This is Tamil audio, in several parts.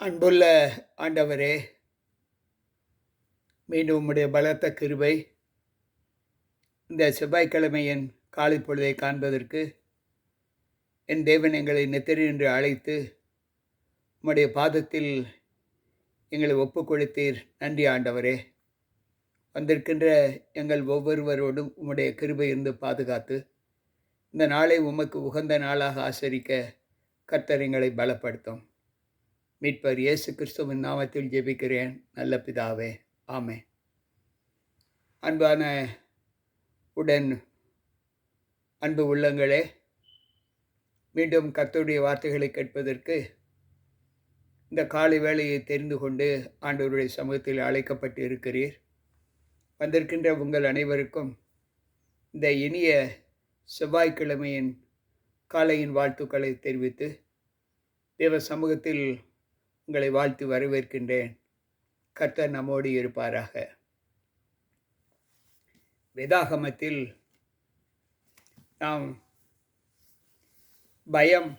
அன்புள்ள ஆண்டவரே, மீண்டும் உம்முடைய பலத்த கிருபை இந்த செவ்வாய்க்கிழமையின் காலை பொழுதை காண்பதற்கு என் தேவன் எங்களை நித்திரை அழைத்து உம்முடைய பாதத்தில் எங்களை ஒப்புக் கொடுத்தீர். நன்றி ஆண்டவரே. வந்திருக்கின்ற எங்கள் ஒவ்வொருவரோடும் உம்முடைய கிருபை இருந்து பாதுகாத்து இந்த நாளை உமக்கு உகந்த நாளாக ஆசரிக்க கர்த்தர் எங்களை பலப்படுத்தும். மீட்பர் இயேசு கிறிஸ்துவின் நாமத்தில் ஜெபிக்கிறேன் நல்ல பிதாவே, ஆமென். அன்பான உடன் அன்பு உள்ளங்களே, மீண்டும் கர்த்தருடைய வார்த்தைகளை கேட்பதற்கு இந்த காலை வேளையை தெரிந்து கொண்டு ஆண்டவருடைய சமூகத்தில் அழைக்கப்பட்டு இருக்கிறீர். வந்திருக்கின்ற உங்கள் அனைவருக்கும் இந்த இனிய செவ்வாய்க்கிழமையின் காலையின் வாழ்த்துக்களை தெரிவித்து தேவ சமூகத்தில் உங்களை வாழ்த்து வரவேற்கின்றேன். கர்த்தர் நம்மோடு இருப்பாராக. வேதாகமத்தில் நாம் பயம்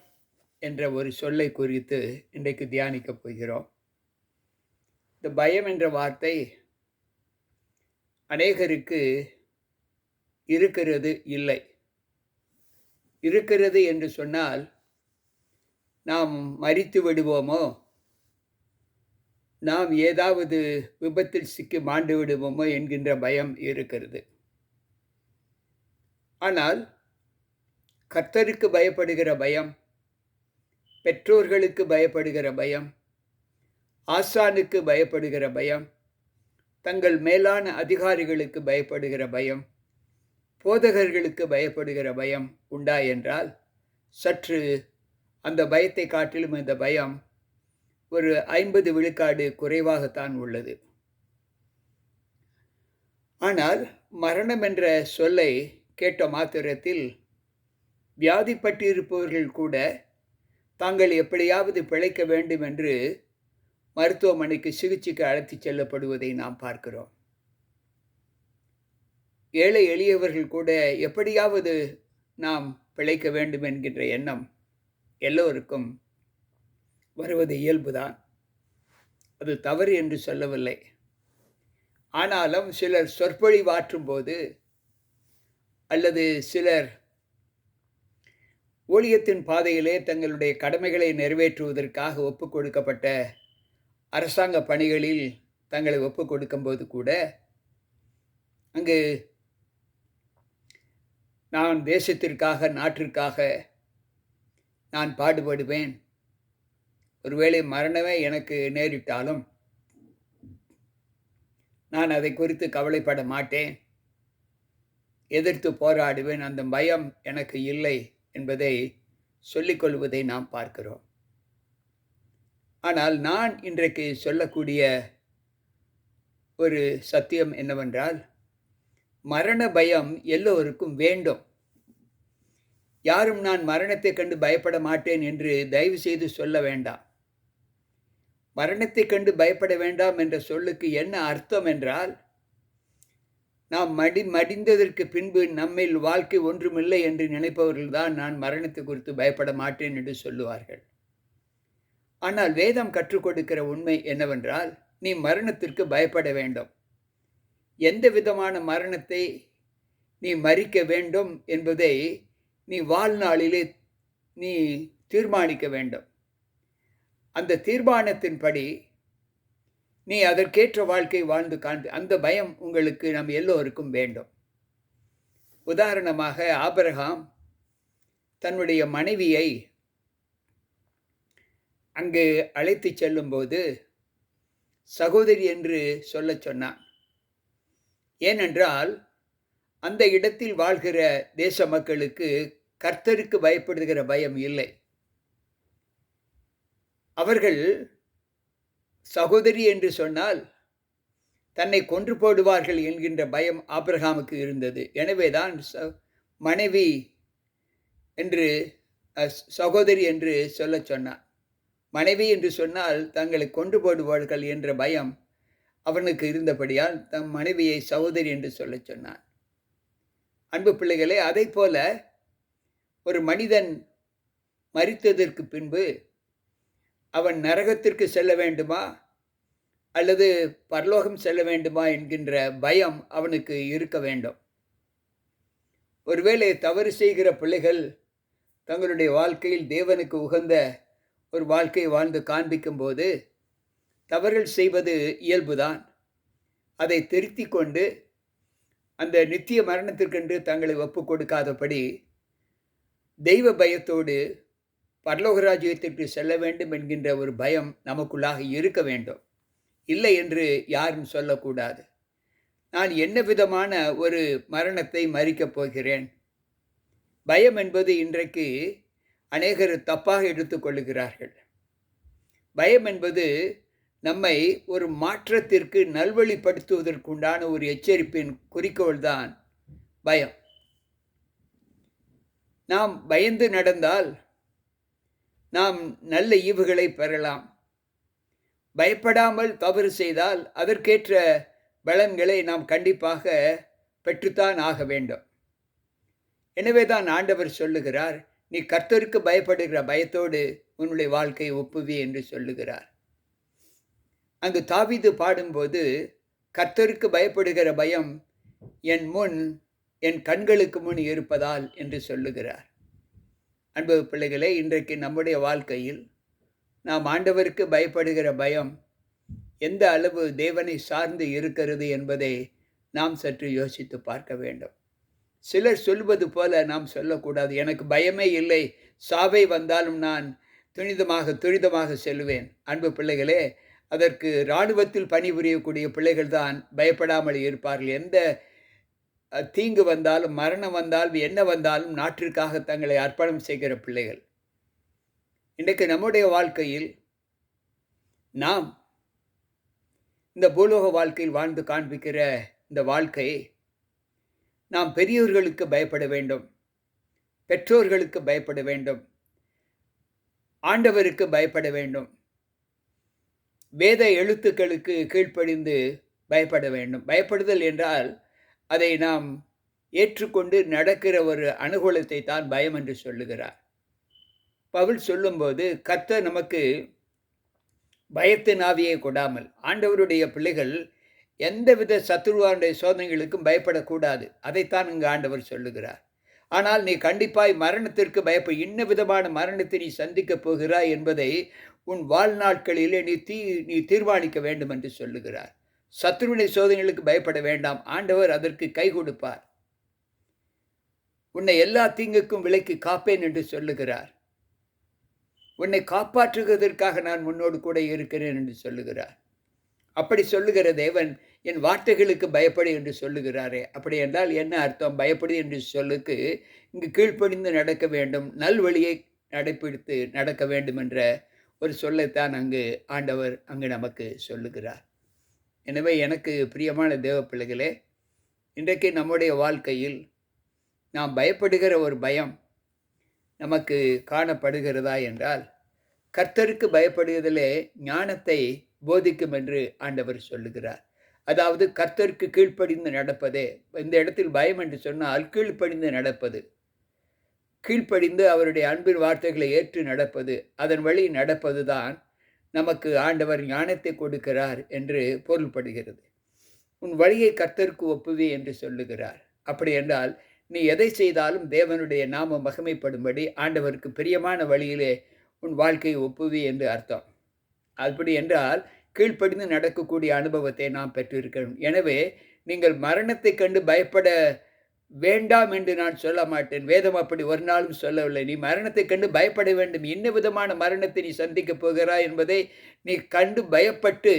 என்ற ஒரு சொல்லை குறித்து இன்றைக்கு தியானிக்கப் போகிறோம். இந்த பயம் என்ற வார்த்தை அநேகருக்கு இருக்கிறது இல்லை. இருக்கிறது என்று சொன்னால் நாம் மரித்து விடுவோமோ, நாம் ஏதாவது விபத்தில் சிக்கி மாண்டு விடுவோமோ என்கின்ற பயம் இருக்கிறது. ஆனால் கர்த்தருக்கு பயப்படுகிற பயம், பெற்றோர்களுக்கு பயப்படுகிற பயம், ஆசானுக்கு பயப்படுகிற பயம், தங்கள் மேலான அதிகாரிகளுக்கு பயப்படுகிற பயம், போதகர்களுக்கு பயப்படுகிற பயம் உண்டா என்றால் சற்று அந்த பயத்தை காட்டிலும் இந்த பயம் ஒரு 50 விழுக்காடு குறைவாகத்தான் உள்ளது. ஆனால் மரணம் என்ற சொல்லை கேட்ட மாத்திரத்தில் வியாதிப்பட்டிருப்பவர்கள் கூட தாங்கள் எப்படியாவது பிழைக்க வேண்டும் என்று மருத்துவமனைக்கு சிகிச்சைக்கு அழைத்துச் செல்லப்படுவதை நாம் பார்க்கிறோம். ஏழை எளியவர்கள் கூட எப்படியாவது நாம் பிழைக்க வேண்டும் என்கின்ற எண்ணம் எல்லோருக்கும் வருவது இயல்புதான். அது தவறு என்று சொல்லவில்லை. ஆனாலும் சிலர் சொற்பொழிவாற்றும் போது அல்லது சிலர் ஊழியத்தின் பாதையிலே தங்களுடைய கடமைகளை நிறைவேற்றுவதற்காக ஒப்புக் கொடுக்கப்பட்ட அரசாங்க பணிகளில் தங்களை ஒப்புக் கொடுக்கும்போது கூட அங்கு நான் தேசத்திற்காக, நாட்டிற்காக நான் பாடுபடுவேன், ஒருவேளை மரணமே எனக்கு நேரிட்டாலும் நான் அதை குறித்து கவலைப்பட மாட்டேன், எதிர்த்து போராடுவேன், அந்த பயம் எனக்கு இல்லை என்பதை சொல்லிக்கொள்வதை நாம் பார்க்கிறோம். ஆனால் நான் இன்றைக்கு சொல்லக்கூடிய ஒரு சத்தியம் என்னவென்றால், மரண பயம் எல்லோருக்கும் வேண்டும். யாரும் நான் மரணத்தை கண்டு பயப்பட மாட்டேன் என்று தயவு செய்து சொல்ல வேண்டாம். மரணத்தை கண்டு பயப்பட வேண்டாம் என்ற சொல்லுக்கு என்ன அர்த்தம் என்றால், நாம் மடிந்ததற்கு பின்பு நம்மில் வாழ்க்கை ஒன்றுமில்லை என்று நினைப்பவர்கள்தான் நான் மரணத்தை குறித்து பயப்பட மாட்டேன் என்று சொல்லுவார்கள். ஆனால் வேதம் கற்றுக் கொடுக்கிற உண்மை என்னவென்றால், நீ மரணத்திற்கு பயப்பட வேண்டும். எந்த விதமான மரணத்தை நீ மரிக்க வேண்டும் என்பதை நீ வாழ்நாளிலே நீ தீர்மானிக்க வேண்டும். அந்த தீர்மானத்தின்படி நீ அதற்கேற்ற வாழ்க்கை வாழ்ந்து காண்பு. அந்த பயம் உங்களுக்கு நம் எல்லோருக்கும் வேண்டும். உதாரணமாக ஆபிரகாம் தன்னுடைய மனைவியை அங்கு அழைத்து செல்லும்போது சகோதரி என்று சொல்லச் சொன்னான். ஏனென்றால் அந்த இடத்தில் வாழ்கிற தேச மக்களுக்கு கர்த்தருக்கு பயப்படுகிற பயம் இல்லை. அவர்கள் சகோதரி என்று சொன்னால் தன்னை கொன்று போடுவார்கள் என்கின்ற பயம் ஆபிரகாமுக்கு இருந்தது. எனவேதான் மனைவி என்று சகோதரி என்று சொல்லச் சொன்னான். மனைவி என்று சொன்னால் தங்களை கொன்று போடுவார்கள் என்ற பயம் அவனுக்கு இருந்தபடியால் தம் மனைவியை சகோதரி என்று சொல்லச் சொன்னான். அன்பு பிள்ளைகளே, அதைப்போல ஒரு மனிதன் மரித்ததற்கு பின்பு அவன் நரகத்திற்கு செல்ல வேண்டுமா அல்லது பரலோகம் செல்ல வேண்டுமா என்கின்ற பயம் அவனுக்கு இருக்க வேண்டும். ஒருவேளை தவறு செய்கிற பிள்ளைகள் தங்களுடைய வாழ்க்கையில் தேவனுக்கு உகந்த ஒரு வாழ்க்கையை வாழ்ந்து காண்பிக்கும்போது தவறுகள் செய்வது இயல்புதான். அதை திருத்திக் கொண்டு அந்த நித்திய மரணத்திற்கென்று தங்களை ஒப்புக் கொடுக்காதபடி தெய்வ பயத்தோடு பரலோக ராஜ்யத்திற்கு செல்ல வேண்டும் என்கின்ற ஒரு பயம் நமக்குள்ளாக இருக்க வேண்டும். இல்லை என்று யாரும் சொல்லக்கூடாது. நான் என்ன விதமான ஒரு மரணத்தை மரிக்கப் போகிறேன்? பயம் என்பது இன்றைக்கு அநேகர் தப்பாக எடுத்துக்கொள்ளுகிறார்கள். பயம் என்பது நம்மை ஒரு மாற்றத்திற்கு நல்வழிப்படுத்துவதற்குண்டான ஒரு எச்சரிப்பின் குறிக்கோள்தான் பயம். நாம் பயந்து நடந்தால் நாம் நல்ல ஈவுகளை பெறலாம். பயப்படாமல் தவறு செய்தால் அதற்கேற்ற பலன்களை நாம் கண்டிப்பாக பெற்றுத்தான் ஆக வேண்டும். எனவே தான் ஆண்டவர் சொல்லுகிறார், நீ கர்த்தருக்கு பயப்படுகிற பயத்தோடு உன்னுடைய வாழ்க்கையை ஒப்புவி என்று சொல்லுகிறார். அங்கு தாவீது பாடும்போது கர்த்தருக்கு பயப்படுகிற பயம் என் கண்களுக்கு முன் இருப்பதால் என்று சொல்லுகிறார். அன்பு பிள்ளைகளே, இன்றைக்கு நம்முடைய வாழ்க்கையில் நாம் ஆண்டவருக்கு பயப்படுகிற பயம் எந்த அளவு தேவனை சார்ந்து இருக்கிறது என்பதை நாம் சற்று யோசித்து பார்க்க வேண்டும். சிலர் சொல்வது போல நாம் சொல்லக்கூடாது. எனக்கு பயமே இல்லை, சாவை வந்தாலும் நான் துரிதமாக செல்வேன். அன்பு பிள்ளைகளே, அதற்கு இராணுவத்தில் பணிபுரியக்கூடிய பிள்ளைகள் தான் பயப்படாமல் இருப்பார்கள். எந்த தீங்கு வந்தாலும், மரணம் வந்தாலும், என்ன வந்தாலும் நாட்டிற்காக தங்களை அர்ப்பணம் செய்கிற பிள்ளைகள். இன்றைக்கு நம்முடைய வாழ்க்கையில் நாம் இந்த பூலோக வாழ்க்கையில் வாழ்ந்து காண்பிக்கிற இந்த வாழ்க்கையை நாம் பெரியோர்களுக்கு பயப்பட வேண்டும், பெற்றோர்களுக்கு பயப்பட வேண்டும், ஆண்டவருக்கு பயப்பட வேண்டும், வேத எழுத்துக்களுக்கு கீழ்ப்படிந்து பயப்பட வேண்டும். பயப்படுதல் என்றால் அதை நாம் ஏற்றுக்கொண்டு நடக்கிற ஒரு அனுகூலத்தை தான் பயம் என்று சொல்லுகிறார். பவுல் சொல்லும்போது கர்த்தர் நமக்கு பயத்தின் ஆவியை கொடாமல், ஆண்டவருடைய பிள்ளைகள் எந்தவித சத்துருவானுடைய சோதனைகளுக்கும் பயப்படக்கூடாது. அதைத்தான் இங்கு ஆண்டவர் சொல்லுகிறார். ஆனால் நீ கண்டிப்பாய் மரணத்திற்கு இன்ன விதமான மரணத்தை நீ சந்திக்கப் போகிறாய் என்பதை உன் வாழ்நாட்களிலே நீ தீர்மானிக்க வேண்டும் என்று சொல்லுகிறார். சத்துருவினை சோதனைகளுக்கு பயப்பட வேண்டாம், ஆண்டவர் அதற்கு கை கொடுப்பார். உன்னை எல்லா தீங்குக்கும் விலக்கி காப்பேன் என்று சொல்லுகிறார். உன்னை காப்பாற்றுவதற்காக நான் உன்னோடு கூட இருக்கிறேன் என்று சொல்லுகிறார். அப்படி சொல்லுகிற தேவன் என் வார்த்தைகளுக்கு பயப்படு என்று சொல்லுகிறாரே, அப்படி என்றால் என்ன அர்த்தம்? பயப்படு என்று சொல்லுக்கு இங்கு கீழ்ப்படிந்து நடக்க வேண்டும், நல்வழியை நடைபிடித்து நடக்க வேண்டும் என்ற ஒரு சொல்லைத்தான் ஆண்டவர் அங்கு நமக்கு சொல்லுகிறார். எனவே எனக்கு பிரியமான தேவ பிள்ளைகளே, இன்றைக்கு நம்முடைய வாழ்க்கையில் நாம் பயப்படுகிற ஒரு பயம் நமக்கு காணப்படுகிறதா என்றால், கர்த்தருக்கு பயப்படுவதிலே ஞானத்தை போதிக்கும் என்று ஆண்டவர் சொல்லுகிறார். அதாவது கர்த்தருக்கு கீழ்ப்படிந்து நடப்பதே. இந்த இடத்தில் பயம் என்று சொன்னால் கீழ்ப்படிந்து நடப்பது, கீழ்ப்படிந்து அவருடைய அன்பின் வார்த்தைகளை ஏற்று நடப்பது, அதன் வழி நடப்பது தான் நமக்கு ஆண்டவர் ஞானத்தை கொடுக்கிறார் என்று பொருள்படுகிறது. உன் வழியை கர்த்தருக்கு ஒப்புவி என்று சொல்லுகிறார். அப்படி என்றால் நீ எதை செய்தாலும் தேவனுடைய நாம மகிமைப்படும்படி ஆண்டவருக்கு பிரியமான வழியிலே உன் வாழ்க்கையை ஒப்புவி என்று அர்த்தம். அப்படி என்றால் கீழ்ப்படிந்து நடக்கக்கூடிய அனுபவத்தை நாம் பெற்றிருக்கிறோம். எனவே நீங்கள் மரணத்தை கண்டு பயப்பட வேண்டாம் என்று நான் சொல்ல மாட்டேன். வேதம் அப்படி ஒரு நாளும் சொல்லவில்லை. நீ மரணத்தை கண்டு பயப்பட வேண்டும். என்ன விதமான மரணத்தை நீ சந்திக்கப் போகிறாய் என்பதை நீ கண்டு பயப்பட்டு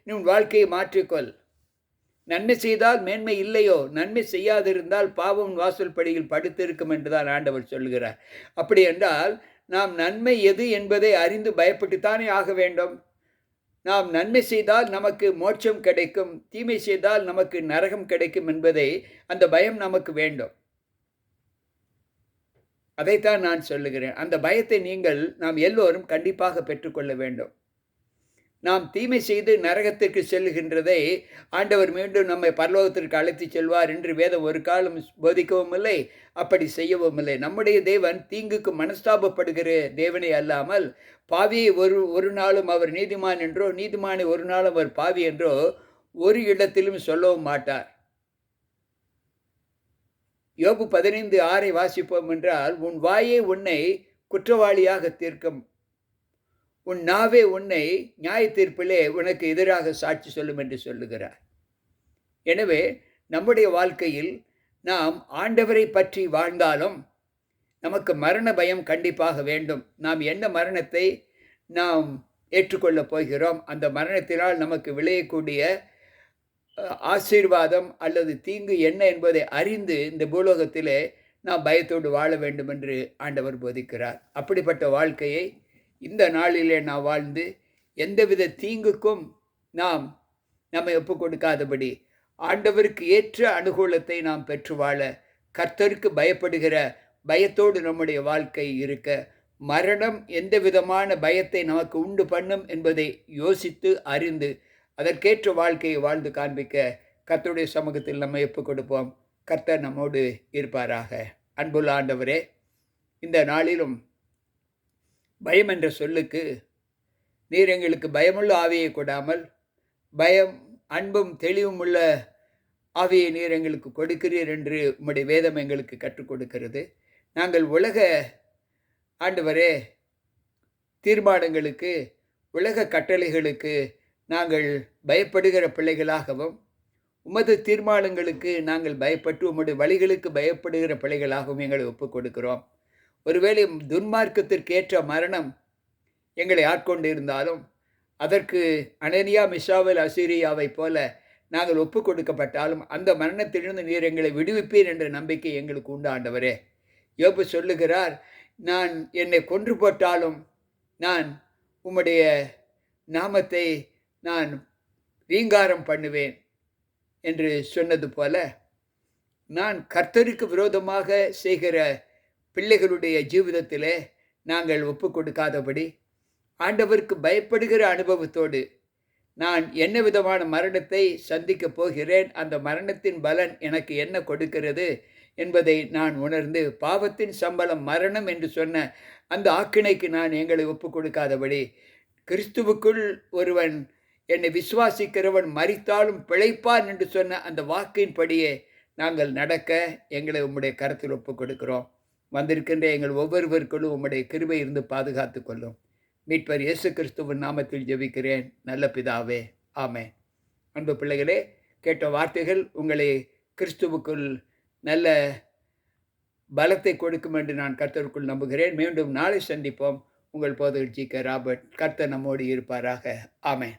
நீ உன் வாழ்க்கையை மாற்றிக்கொள். நன்மை செய்தால் மேன்மை இல்லையோ, நன்மை செய்யாதிருந்தால் பாவம் வாசல் படியில் படுத்திருக்கும் என்றுதான் ஆண்டவர் சொல்கிறார். அப்படி என்றால் நாம் நன்மை எது என்பதை அறிந்து பயப்பட்டுத்தானே ஆக வேண்டும். நாம் நன்மை செய்தால் நமக்கு மோட்சம் கிடைக்கும், தீமை செய்தால் நமக்கு நரகம் கிடைக்கும் என்பதை அந்த பயம் நமக்கு வேண்டும். அதைத்தான் நான் சொல்லுகிறேன். அந்த பயத்தை நாம் எல்லோரும் கண்டிப்பாக பெற்றுக்கொள்ள வேண்டும். நாம் தீமை செய்து நரகத்திற்கு செல்லுகின்றதை ஆண்டவர் மீண்டும் நம்மை பரலோகத்திற்கு அழைத்துச் செல்வார் என்று வேதம் ஒரு காலம் போதிக்கவும் இல்லை, அப்படி செய்யவும் இல்லை. நம்முடைய தேவன் தீங்குக்கு மனஸ்தாபப்படுகிற தேவனே அல்லாமல், பாவியை ஒரு நாளும் அவர் நீதிமான் என்றோ, நீதிமானை ஒரு நாளும் அவர் பாவி என்றோ ஒரு இடத்திலும் சொல்லவும் மாட்டார். யோபு 15:6 வாசிப்போம் என்றால், உன் வாயே உன்னை குற்றவாளியாக தீர்க்கும், உன் நாவே உன்னை நியாய தீர்ப்பிலே உனக்கு எதிராக சாட்சி சொல்லும் என்று சொல்லுகிறார். எனவே நம்முடைய வாழ்க்கையில் நாம் ஆண்டவரை பற்றி வாழ்ந்தாலும் நமக்கு மரண பயம் கண்டிப்பாக வேண்டும். நாம் என்ன மரணத்தை நாம் ஏற்றுக்கொள்ளப் போகிறோம், அந்த மரணத்தினால் நமக்கு விளையக்கூடிய ஆசீர்வாதம் அல்லது தீங்கு என்ன என்பதை அறிந்து இந்த பூலோகத்திலே நாம் பயத்தோடு வாழ வேண்டும் என்று ஆண்டவர் போதிக்கிறார். அப்படிப்பட்ட வாழ்க்கையை இந்த நாளிலே நாம் வாழ்ந்து எந்தவித தீங்குக்கும் நாம் நம்மை ஒப்புக் கொடுக்காதபடி ஆண்டவருக்கு ஏற்ற அனுகூலத்தை நாம் பெற்று வாழ, கர்த்தருக்கு பயப்படுகிற பயத்தோடு நம்முடைய வாழ்க்கை இருக்க, மரணம் எந்த விதமான பயத்தை நமக்கு உண்டு பண்ணும் என்பதை யோசித்து அறிந்து அதற்கேற்ற வாழ்க்கையை வாழ்ந்து காண்பிக்க கர்த்தருடைய சமூகத்தில் நம்மை ஒப்புக் கொடுப்போம். கர்த்தர் நம்மோடு இருப்பாராக. அன்புள்ள ஆண்டவரே, இந்த நாளிலும் பயம் என்ற சொல்லுக்கு நீர் எங்களுக்கு பயமுள்ள ஆவியை கொடாமல் பயம், அன்பும் தெளிவும் உள்ள ஆவியை நீர் எங்களுக்கு கொடுக்கிறீர் என்று உம்முடைய வேதம் எங்களுக்கு கற்றுக் கொடுக்கிறது. நாங்கள் உலக ஆண்டவரே தீர்மானங்களுக்கு, உலக கட்டளைகளுக்கு நாங்கள் பயப்படுகிற பிள்ளைகளாகவும், உமது தீர்மானங்களுக்கு நாங்கள் பயப்பட்டு உம்முடைய வழிகளுக்கு பயப்படுகிற பிள்ளைகளாகவும் எங்களை ஒப்புக் கொடுக்கிறோம். ஒருவேளை துன்மார்க்கத்திற்கேற்ற மரணம் எங்களை ஆட்கொண்டு இருந்தாலும் அதற்கு அனனியா, மிஷாவேல், அசீரியாவை போல நாங்கள் ஒப்புக் கொடுக்கப்பட்டாலும் அந்த மரணத்திலிருந்து நீர் எங்களை விடுவிப்பீர் என்ற நம்பிக்கை எங்களுக்கு உண்டு ஆண்டவரே. யோபு சொல்லுகிறார், நான் என்னை கொன்று போட்டாலும் நான் உம்முடைய நாமத்தை நான் ரீங்காரம் பண்ணுவேன் என்று சொன்னது போல, நான் கர்த்தருக்கு விரோதமாக செய்கிற பிள்ளைகளுடைய ஜீவிதத்திலே நாங்கள் ஒப்புக் கொடுக்காதபடி ஆண்டவருக்கு பயப்படுகிற அனுபவத்தோடு நான் என்ன விதமான மரணத்தை சந்திக்கப் போகிறேன், அந்த மரணத்தின் பலன் எனக்கு என்ன கொடுக்கிறது என்பதை நான் உணர்ந்து, பாவத்தின் சம்பளம் மரணம் என்று சொன்ன அந்த ஆக்கினைக்கு நான் எங்களை ஒப்புக் கொடுக்காதபடி, கிறிஸ்துவுக்குள் ஒருவன் என்னை விசுவாசிக்கிறவன் மரித்தாலும் பிழைப்பான் என்று சொன்ன அந்த வாக்கின்படியே நாங்கள் நடக்க எங்களை உம்முடைய கரத்தில் ஒப்புக் கொடுக்கிறோம். வந்திருக்கின்ற எங்கள் ஒவ்வொருவருக்குள்ளும் உம்முடைய கிருபை இருந்து பாதுகாத்து கொள்ளும். மீட்பர் இயேசு கிறிஸ்துவின் நாமத்தில் ஜெபிக்கிறேன் நல்ல பிதாவே, ஆமென். அன்பு பிள்ளைகளே, கேட்ட வார்த்தைகள் உங்களை கிறிஸ்துவுக்குள் நல்ல பலத்தை கொடுக்கும் என்று நான் கர்த்தருக்குள் நம்புகிறேன். மீண்டும் நாளை சந்திப்போம். உங்கள் போதகர் ஜி.கே. ராபர்ட். கர்த்தர் நம்மோடு இருப்பாராக. ஆமென்.